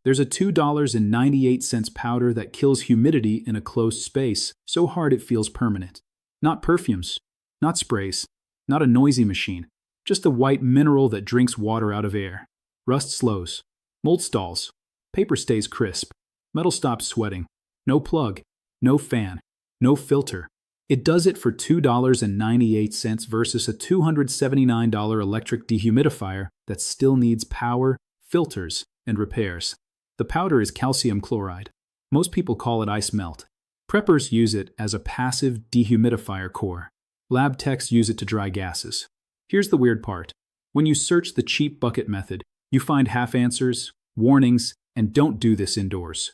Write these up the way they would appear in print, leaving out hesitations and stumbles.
There's a $2.98 powder that kills humidity in a closed space so hard it feels permanent. Not perfumes, not sprays, not a noisy machine, just a white mineral that drinks water out of air. Rust slows, mold stalls, paper stays crisp, metal stops sweating. No plug, no fan, no filter. It does it for $2.98 versus a $279 electric dehumidifier that still needs power, filters, and repairs. The powder is calcium chloride. Most people call it ice melt. Preppers use it as a passive dehumidifier core. Lab techs use it to dry gases. Here's the weird part. When you search the cheap bucket method, you find half answers, warnings, and don't do this indoors.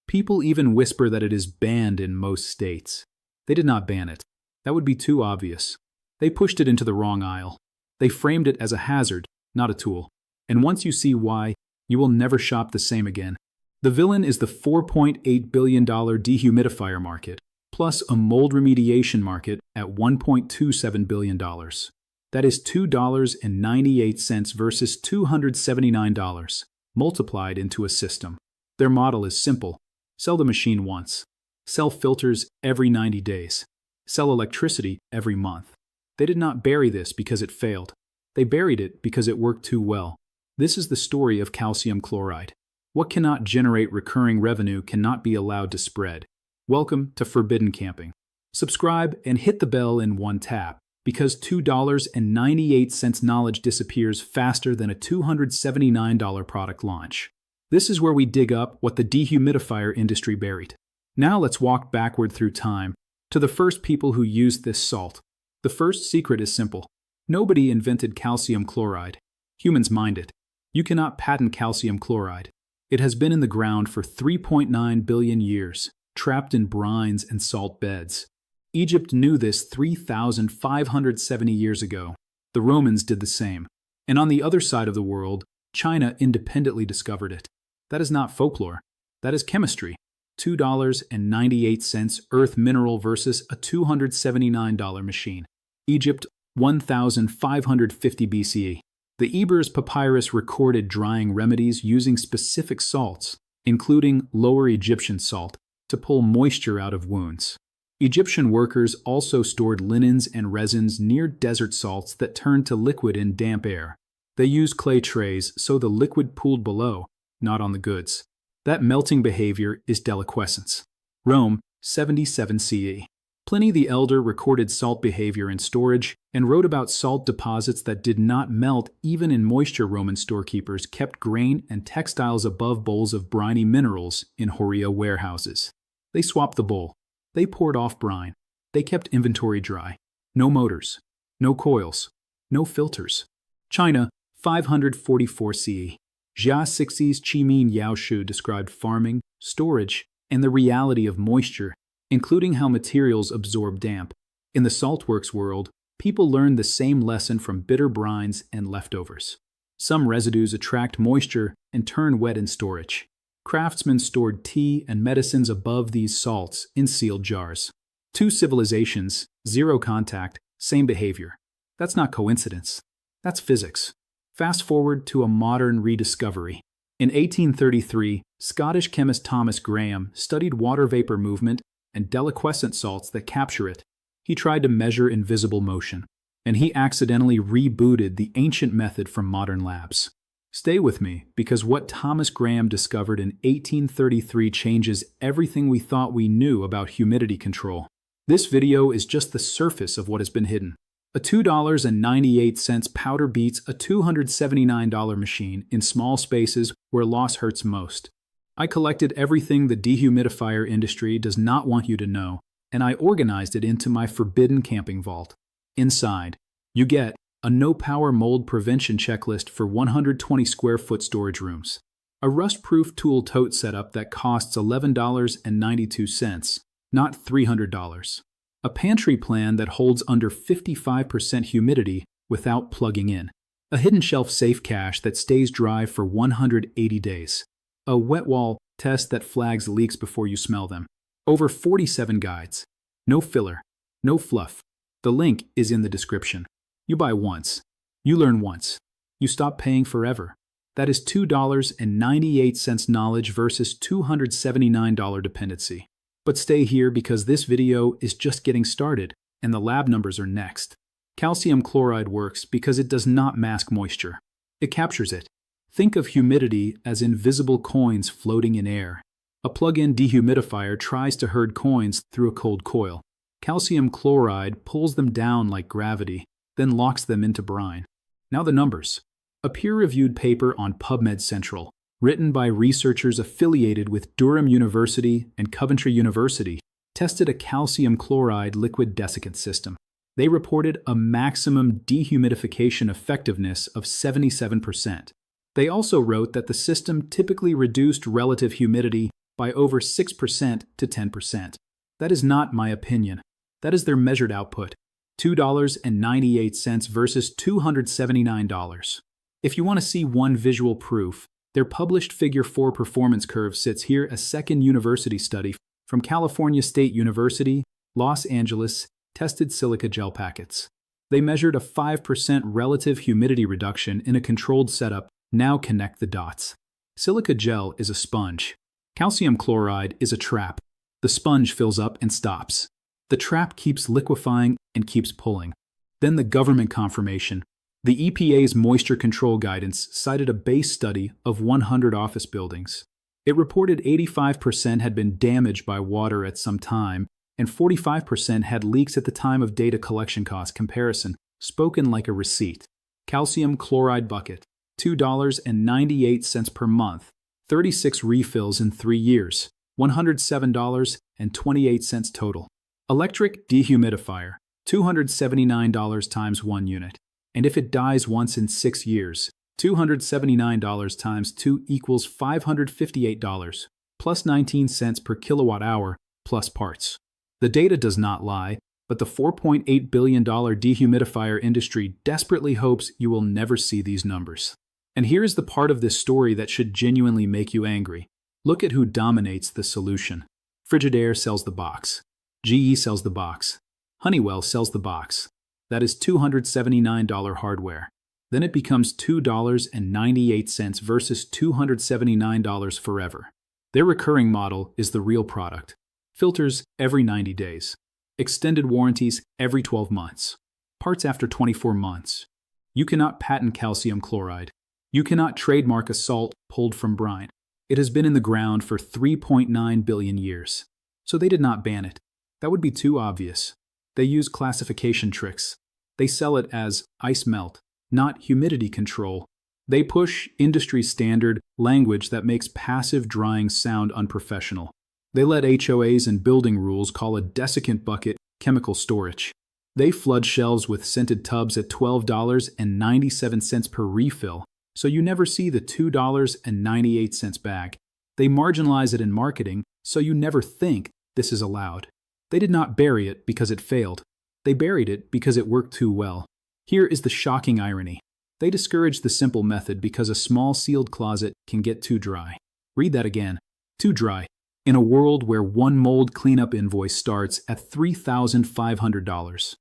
People even whisper that it is banned in most states. They did not ban it. That would be too obvious. They pushed it into the wrong aisle. They framed it as a hazard, not a tool. And once you see why, you will never shop the same again. The villain is the $4.8 billion dehumidifier market, plus a mold remediation market at $1.27 billion. That is $2.98 versus $279, multiplied into a system. Their model is simple. Sell the machine once. Sell filters every 90 days. Sell electricity every month. They did not bury this because it failed. They buried it because it worked too well. This is the story of calcium chloride. What cannot generate recurring revenue cannot be allowed to spread. Welcome to Forbidden Camping. Subscribe and hit the bell in one tap, because $2.98 knowledge disappears faster than a $279 product launch. This is where we dig up what the dehumidifier industry buried. Now let's walk backward through time to the first people who used this salt. The first secret is simple. Nobody invented calcium chloride. Humans mined it. You cannot patent calcium chloride. It has been in the ground for 3.9 billion years, trapped in brines and salt beds. Egypt knew this 3,570 years ago. The Romans did the same. And on the other side of the world, China independently discovered it. That is not folklore. That is chemistry. $2.98 earth mineral versus a $279 machine. Egypt, 1550 BCE. The Ebers Papyrus recorded drying remedies using specific salts, including Lower Egyptian salt, to pull moisture out of wounds. Egyptian workers also stored linens and resins near desert salts that turned to liquid in damp air. They used clay trays so the liquid pooled below, not on the goods. That melting behavior is deliquescence. Rome, 77 CE. Pliny the Elder recorded salt behavior in storage and wrote about salt deposits that did not melt even in moisture. Roman storekeepers kept grain and textiles above bowls of briny minerals in Horea warehouses. They swapped the bowl. They poured off brine. They kept inventory dry. No motors. No coils. No filters. China, 544 CE. Jia Sixi's Qimin Yaoshu described farming, storage, and the reality of moisture, including how materials absorb damp. In the saltworks world, people learned the same lesson from bitter brines and leftovers. Some residues attract moisture and turn wet in storage. Craftsmen stored tea and medicines above these salts in sealed jars. Two civilizations, zero contact, same behavior. That's not coincidence. That's physics. Fast forward to a modern rediscovery. In 1833, Scottish chemist Thomas Graham studied water vapor movement and deliquescent salts that capture it. He tried to measure invisible motion, and he accidentally rebooted the ancient method from modern labs. Stay with me, because what Thomas Graham discovered in 1833 changes everything we thought we knew about humidity control. This video is just the surface of what has been hidden. A $2.98 powder beats a $279 machine in small spaces where loss hurts most. I collected everything the dehumidifier industry does not want you to know, and I organized it into my Forbidden Camping Vault. Inside, you get a no-power mold prevention checklist for 120 square foot storage rooms, a rust-proof tool tote setup that costs $11.92, not $300, a pantry plan that holds under 55% humidity without plugging in, a hidden shelf safe cache that stays dry for 180 days, a wet wall test that flags leaks before you smell them, over 47 guides, no filler, no fluff. The link is in the description. You buy once, you learn once, you stop paying forever. That is $2.98 knowledge versus $279 dependency. But stay here because this video is just getting started and the lab numbers are next. Calcium chloride works because it does not mask moisture. It captures it. Think of humidity as invisible coins floating in air. A plug-in dehumidifier tries to herd coins through a cold coil. Calcium chloride pulls them down like gravity, then locks them into brine. Now the numbers. A peer-reviewed paper on PubMed Central, written by researchers affiliated with Durham University and Coventry University, tested a calcium chloride liquid desiccant system. They reported a maximum dehumidification effectiveness of 77%. They also wrote that the system typically reduced relative humidity by over 6% to 10%. That is not my opinion. That is their measured output, $2.98 versus $279. If you want to see one visual proof, their published Figure 4 performance curve sits here, a second university study from California State University, Los Angeles, tested silica gel packets. They measured a 5% relative humidity reduction in a controlled setup. Now connect the dots. Silica gel is a sponge. Calcium chloride is a trap. The sponge fills up and stops. The trap keeps liquefying and keeps pulling. Then the government confirmation. The EPA's moisture control guidance cited a base study of 100 office buildings. It reported 85% had been damaged by water at some time, and 45% had leaks at the time of data collection cost comparison, spoken like a receipt. Calcium chloride bucket, $2.98 per month, 36 refills in 3 years, $107.28 total. Electric dehumidifier, $279 times 1 unit. And if it dies once in 6 years, $279 times 2 equals $558, plus 19 cents per kilowatt hour, plus parts. The data does not lie, but the $4.8 billion dehumidifier industry desperately hopes you will never see these numbers. And here is the part of this story that should genuinely make you angry. Look at who dominates the solution. Frigidaire sells the box. GE sells the box. Honeywell sells the box. That is $279 hardware. Then it becomes $2.98 versus $279 forever. Their recurring model is the real product. Filters every 90 days. Extended warranties every 12 months. Parts after 24 months. You cannot patent calcium chloride. You cannot trademark a salt pulled from brine. It has been in the ground for 3.9 billion years. So they did not ban it. That would be too obvious. They use classification tricks. They sell it as ice melt, not humidity control. They push industry standard language that makes passive drying sound unprofessional. They let HOAs and building rules call a desiccant bucket chemical storage. They flood shelves with scented tubs at $12.97 per refill, so you never see the $2.98 bag. They marginalize it in marketing, so you never think this is allowed. They did not bury it because it failed. They buried it because it worked too well. Here is the shocking irony. They discourage the simple method because a small sealed closet can get too dry. Read that again. Too dry. In a world where one mold cleanup invoice starts at $3,500.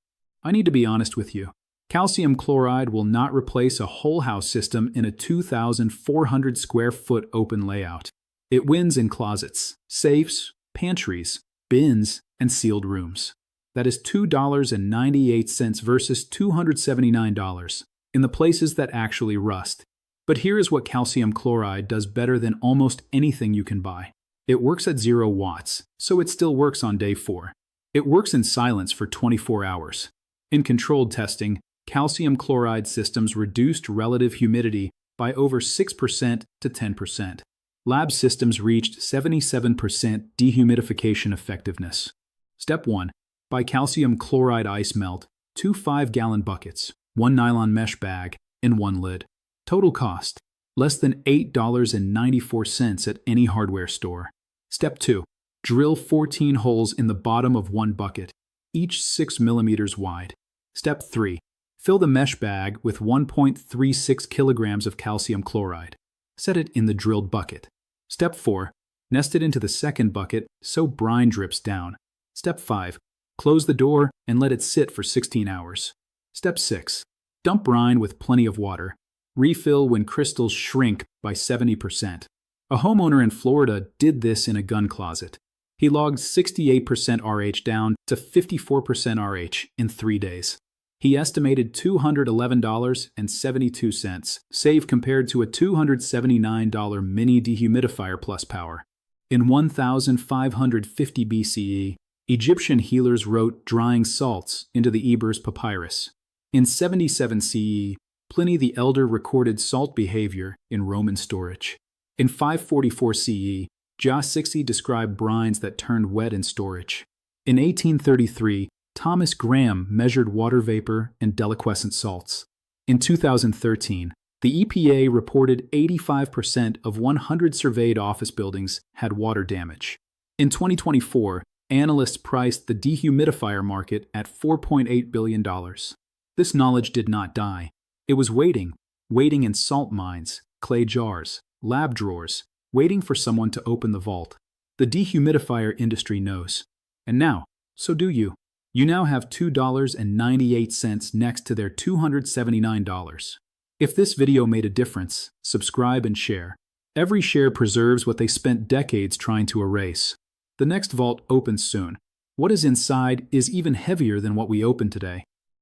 I need to be honest with you. Calcium chloride will not replace a whole house system in a 2,400 square foot open layout. It wins in closets, safes, pantries, bins, and sealed rooms. That is $2.98 versus $279 in the places that actually rust. But here is what calcium chloride does better than almost anything you can buy. It works at 0 watts, so it still works on day 4. It works in silence for 24 hours. In controlled testing, calcium chloride systems reduced relative humidity by over 6% to 10%. Lab systems reached 77% dehumidification effectiveness. Step 1. Buy calcium chloride ice melt, 2 5-gallon buckets, 1 nylon mesh bag, and 1 lid. Total cost, less than $8.94 at any hardware store. Step 2. Drill 14 holes in the bottom of 1 bucket, each 6 millimeters wide. Step 3. Fill the mesh bag with 1.36 kilograms of calcium chloride. Set it in the drilled bucket. Step 4. Nest it into the second bucket so brine drips down. Step 5. Close the door and let it sit for 16 hours. Step 6. Dump brine with plenty of water. Refill when crystals shrink by 70%. A homeowner in Florida did this in a gun closet. He logged 68% RH down to 54% RH in 3 days. He estimated $211.72 save compared to a $279 mini dehumidifier plus power. In 1550 BCE, Egyptian healers wrote drying salts into the Ebers papyrus. In 77 CE, Pliny the Elder recorded salt behavior in Roman storage. In 544 CE, Jahsixi described brines that turned wet in storage. In 1833, Thomas Graham measured water vapor and deliquescent salts. In 2013, the EPA reported 85% of 100 surveyed office buildings had water damage. In 2024, analysts priced the dehumidifier market at $4.8 billion. This knowledge did not die. It was waiting in salt mines, clay jars, lab drawers, waiting for someone to open the vault. The dehumidifier industry knows. And now, so do you. You now have $2.98 next to their $279. If this video made a difference, subscribe and share. Every share preserves what they spent decades trying to erase. The next vault opens soon. What is inside is even heavier than what we opened today.